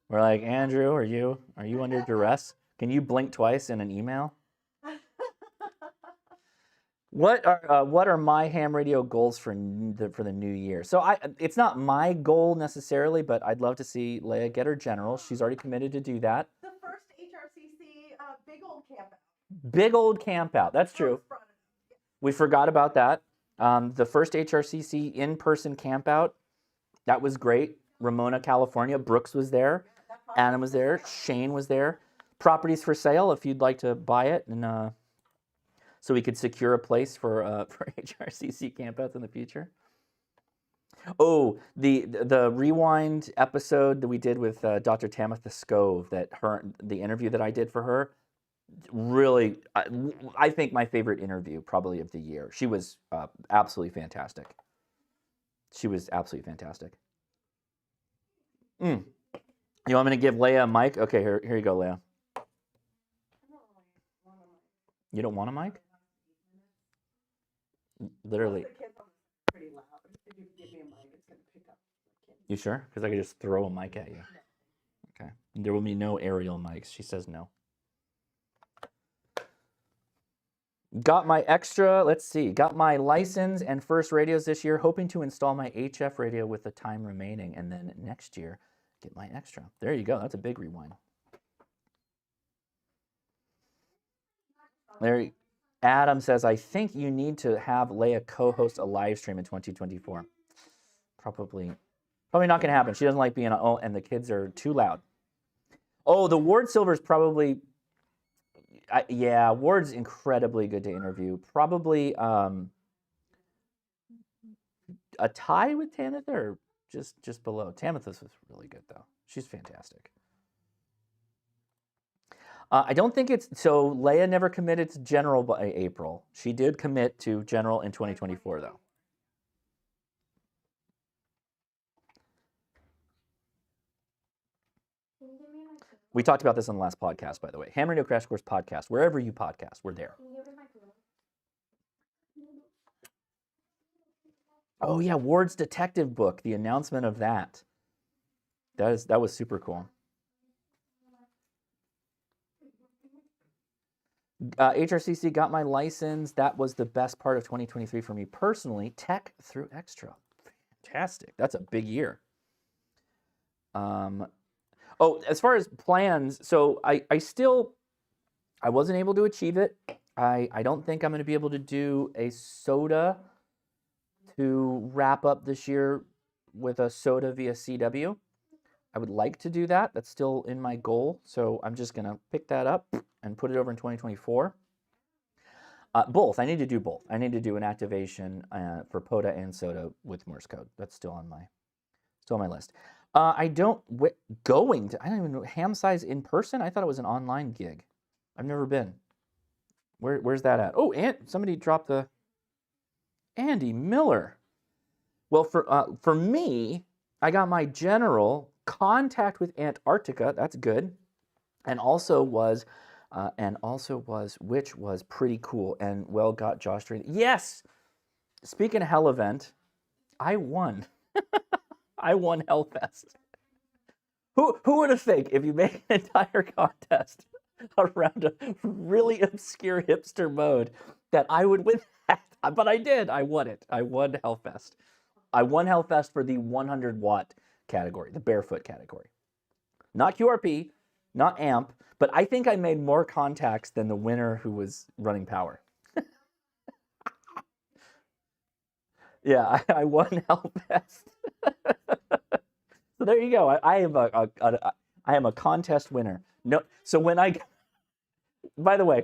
we're like, Andrew, are you under duress? Can you blink twice in an email? What are my ham radio goals for the new year? So it's not my goal necessarily, but I'd love to see Leia get her general. She's already committed to do that. The first HRCC big old camp out. Big old camp out. That's true. We forgot about that. The first HRCC in-person camp out, that was great. Ramona, California. Brooks was there. Adam was there. Shane was there. Properties for sale if you'd like to buy it, and so we could secure a place for HRCC campouts in the future. Oh, the rewind episode that we did with Dr. Tamitha Scove, the interview that I did for her, really, I think my favorite interview probably of the year. She was absolutely fantastic. She was absolutely fantastic. You want me to give Leia a mic? Okay, here you go, Leia. You don't want a mic? Literally. The kids are pretty loud. If you give me a mic, it's going to pick up You sure? Because I could just throw a mic at you. Okay. There will be no aerial mics. She says no. Got my extra, let's see, got my license and first radios this year, hoping to install my HF radio with the time remaining, and then next year, get my extra. There you go. That's a big rewind. Larry, Adam says, I think you need to have Leia co-host a live stream in 2024. Probably not going to happen. She doesn't like being on, and the kids are too loud. Oh, the Ward Silver's probably, yeah, Ward's incredibly good to interview. Probably a tie with Tamitha, or just below. Tamitha's was really good, though. She's fantastic. I don't think it's, so Leia never committed to general by April. She did commit to general in 2024, though. We talked about this on the last podcast, by the way. Ham Radio Crash Course podcast. Wherever you podcast, we're there. Oh yeah, Ward's detective book. The announcement of that. That was super cool. HRCC got my license. That was the best part of 2023 for me personally. Tech through Extra. Fantastic. That's a big year. Oh, as far as plans, so I wasn't able to achieve it. I don't think I'm going to be able to do a soda to wrap up this year with a soda via CW. I would like to do that. That's still in my goal. So I'm just going to pick that up and put it over in 2024. Both. I need to do both. I need to do an activation for POTA and soda with Morse code. That's still on my list. I don't even know, Ham Size in person? I thought it was an online gig. I've never been. Where's that at? Oh, somebody dropped the Andy Miller. Well, for me, I got my general contact with Antarctica. That's good. And also was, which was pretty cool. And well, got Josh Drain. Yes! Speaking of Hell Event, I won. I won Hellfest. Who would have think if you make an entire contest around a really obscure hipster mode that I would win that? But I did. I won it. I won Hellfest. I won Hellfest for the 100 watt category, the barefoot category. Not QRP, not amp, but I think I made more contacts than the winner who was running power. Yeah, I won Hellfest. So there you go. I am a contest winner. No, so by the way,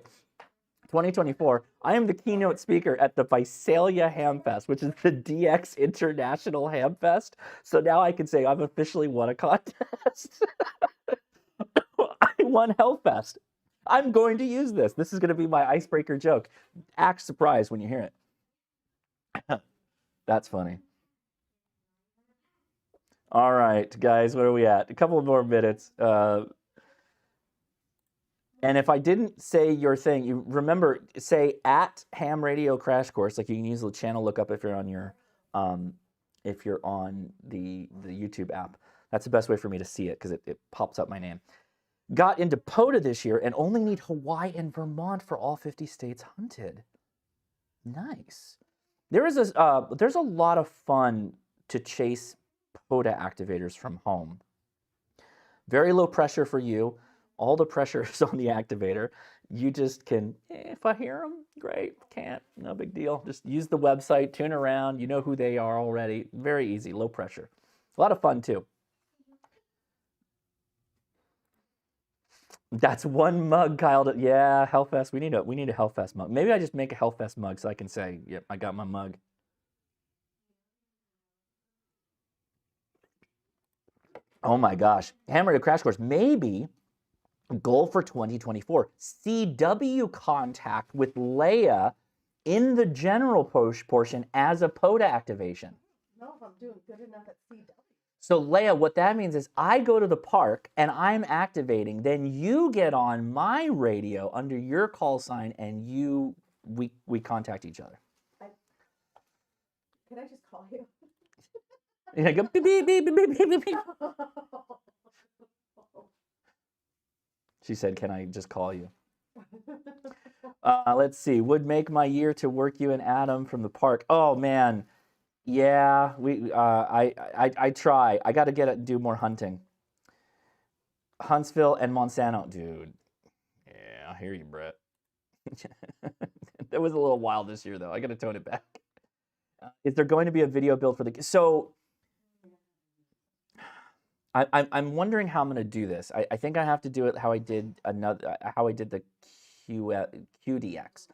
2024, I am the keynote speaker at the Visalia Hamfest, which is the DX International Hamfest. So now I can say I've officially won a contest. I won Hellfest. I'm going to use this. This is going to be my icebreaker joke. Act surprised when you hear it. That's funny. All right, guys, where are we at? A couple more minutes. And if I didn't say your thing, you remember, say at Ham Radio Crash Course. Like, you can use the channel lookup if you're on your, if you're on the YouTube app. That's the best way for me to see it because it pops up my name. Got into POTA this year and only need Hawaii and Vermont for all 50 states hunted. Nice. There's a lot of fun to chase POTA activators from home. Very low pressure for you. All the pressure is on the activator. You just can, if I hear them, great. Can't, no big deal. Just use the website, tune around. You know who they are already. Very easy, low pressure. A lot of fun too. That's one mug, Kyle. Yeah, Hellfest. We need a Hellfest mug. Maybe I just make a Hellfest mug so I can say, yep, I got my mug. Oh my gosh. Hammer to Crash Course. Maybe goal for 2024. CW contact with Leia in the general portion as a POTA activation. No, if I'm doing good enough at CW. So Leia, what that means is I go to the park and I'm activating, then you get on my radio under your call sign and we contact each other. Can I just call you? And I go beep beep beep beep beep beep beep. She said, "Can I just call you?" Let's see. Would make my year to work you and Adam from the park. Oh man, yeah. I try. I got to do more hunting. Huntsville and Monsanto, dude. Yeah, I hear you, Brett. That was a little wild this year, though. I got to tone it back. Is there going to be a video build for the? So I'm wondering how I'm going to do this. I think I have to do it how I did the QDX.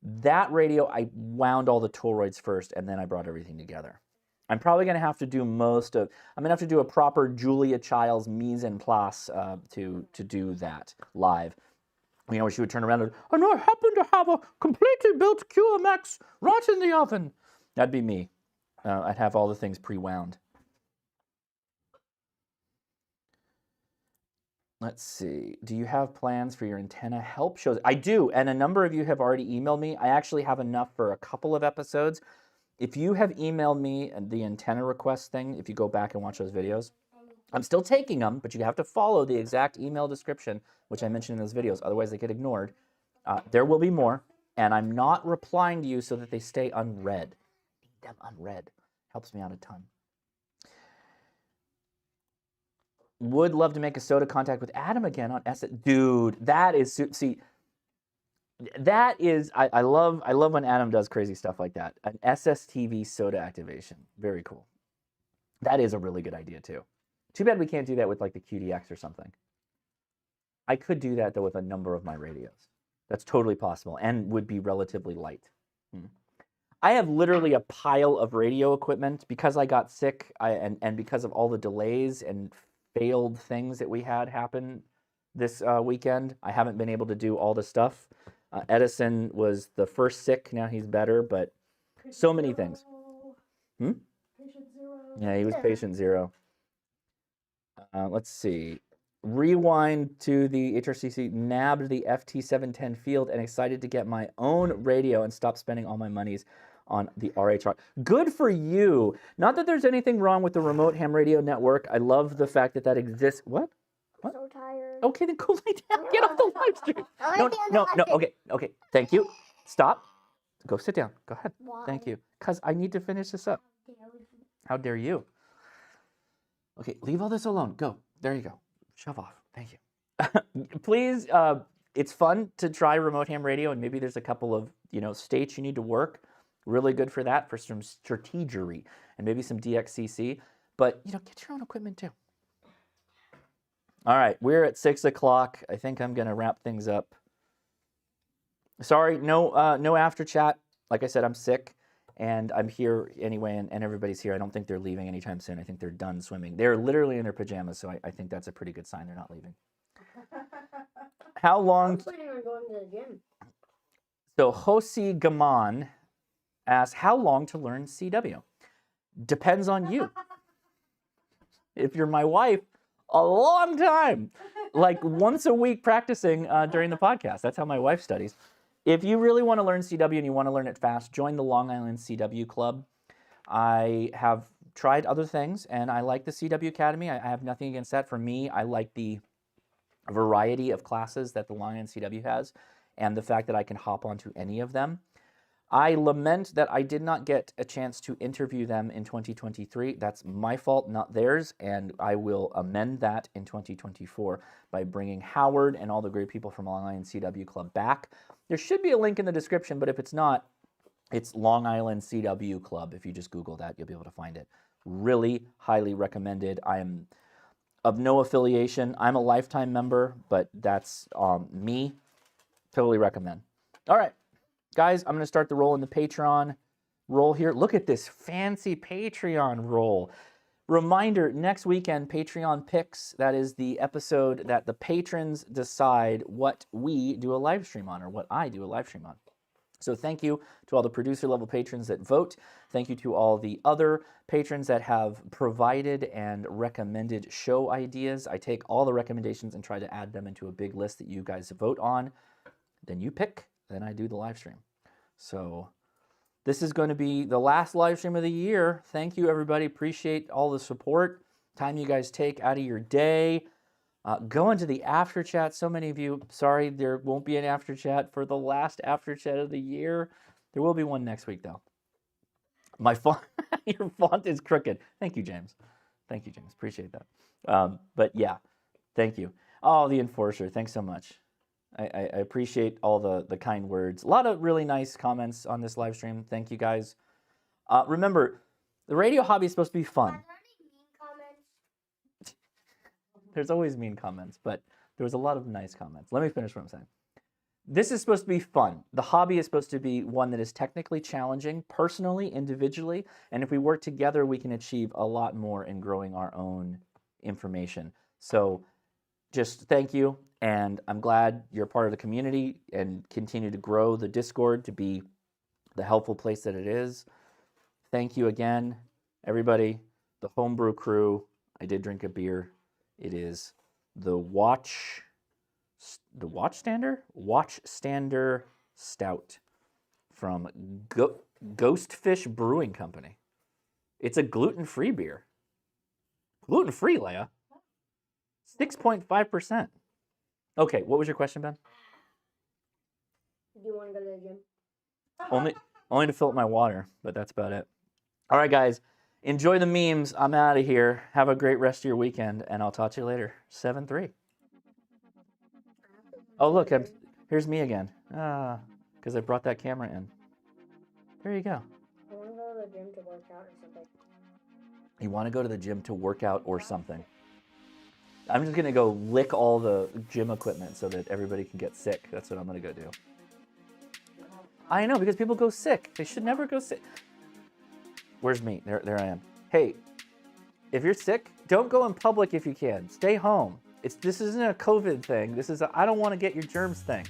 That radio, I wound all the toroids first, and then I brought everything together. I'm probably going to have to do I'm going to have to do a proper Julia Childs mise en place to do that live. You know, where she would turn around and I happen to have a completely built QMX right in the oven. That'd be me. I'd have all the things pre-wound. Let's see. Do you have plans for your antenna help shows? I do, and a number of you have already emailed me. I actually have enough for a couple of episodes. If you have emailed me the antenna request thing, if you go back and watch those videos, I'm still taking them, but you have to follow the exact email description, which I mentioned in those videos. Otherwise, they get ignored. There will be more, and I'm not replying to you so that they stay unread. Them unread helps me out a ton. Would love to make a soda contact with Adam again on S. Dude, that is I love when Adam does crazy stuff like that. An SSTV soda activation, very cool. That is a really good idea too. Too bad we can't do that with like the QDX or something. I could do that though with a number of my radios. That's totally possible and would be relatively light. I have literally a pile of radio equipment because I got sick and because of all the delays and failed things that we had happen this weekend. I haven't been able to do all the stuff. Edison was the first sick. Now he's better, but so many things. Patient zero. Yeah, he was patient zero. Let's see. Rewind to the HRCC, nabbed the FT710 field and excited to get my own radio and stop spending all my monies on the RHR. Good for you. Not that there's anything wrong with the remote ham radio network. I love the fact that that exists. What? I'm so tired. Okay, then go lay down. Get off the live stream. No. Okay. Thank you. Stop. Go sit down. Go ahead. Why? Thank you. Because I need to finish this up. How dare you? Okay, leave all this alone. Go. There you go. Shove off. Thank you. Please, it's fun to try remote ham radio, and maybe there's a couple of states you need to work. Really good for that, for some strategery and maybe some DXCC. But get your own equipment too. All right, we're at 6 o'clock. I think I'm gonna wrap things up. Sorry, no after chat. Like I said, I'm sick, and I'm here anyway, and everybody's here. I don't think they're leaving anytime soon. I think they're done swimming. They're literally in their pajamas, so I think that's a pretty good sign they're not leaving. How long? I'm planning on going to the gym. So Hosi Gaman asks, how long to learn CW? Depends on you. If you're my wife, a long time. Like once a week practicing during the podcast. That's how my wife studies. If you really want to learn CW and you want to learn it fast, join the Long Island CW Club. I have tried other things, and I like the CW Academy. I have nothing against that. For me, I like the variety of classes that the Long Island CW has and the fact that I can hop onto any of them. I lament that I did not get a chance to interview them in 2023. That's my fault, not theirs, and I will amend that in 2024 by bringing Howard and all the great people from Long Island CW Club back. There should be a link in the description, but if it's not, it's Long Island CW Club. If you just Google that, you'll be able to find it. Really highly recommended. I am of no affiliation. I'm a lifetime member, but that's me. Totally recommend. All right. Guys, I'm going to start the roll in the Patreon roll here. Look at this fancy Patreon roll. Reminder, next weekend, Patreon Picks. That is the episode that the patrons decide what we do a live stream on, or what I do a live stream on. So thank you to all the producer level patrons that vote. Thank you to all the other patrons that have provided and recommended show ideas. I take all the recommendations and try to add them into a big list that you guys vote on. Then you pick. Then I do the live stream. So this is going to be the last live stream of the year. Thank you, everybody. Appreciate all the support, time you guys take out of your day. Go into the after chat. So many of you, sorry, there won't be an after chat for the last after chat of the year. There will be one next week, though. My font, your font is crooked. Thank you, James. Thank you, James. Appreciate that. But yeah, thank you. Oh, the Enforcer. Thanks so much. I appreciate all the kind words. A lot of really nice comments on this live stream. Thank you, guys. Remember, the radio hobby is supposed to be fun. Are there any mean comments? There's always mean comments, but there was a lot of nice comments. Let me finish what I'm saying. This is supposed to be fun. The hobby is supposed to be one that is technically challenging, personally, individually, and if we work together, we can achieve a lot more in growing our own information. So just thank you, and I'm glad you're part of the community and continue to grow the Discord to be the helpful place that it is. Thank you again, everybody, the homebrew crew. I did drink a beer. It is the Watchstander Stout from Ghostfish Brewing Company. It's a gluten-free beer. Gluten-free, Leia. 6.5%. Okay, what was your question, Ben? Do you want to go to the gym? Only to fill up my water, but that's about it. All right, guys. Enjoy the memes. I'm out of here. Have a great rest of your weekend, and I'll talk to you later. 7-3. Oh, look, here's me again. Because I brought that camera in. There you go. I want to go to the gym to work out or something. You want to go to the gym to work out or something? I'm just going to go lick all the gym equipment so that everybody can get sick. That's what I'm going to go do. I know, because people go sick. They should never go sick. Where's me? There I am. Hey, if you're sick, don't go in public if you can. Stay home. This isn't a COVID thing. This is a I don't want to get your germs thing.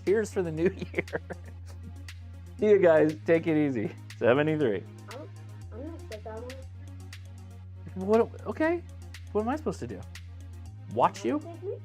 Cheers for the new year. See you guys. Take it easy. 73. I'm not sick. I want What? Okay. What am I supposed to do? Watch you? to take me.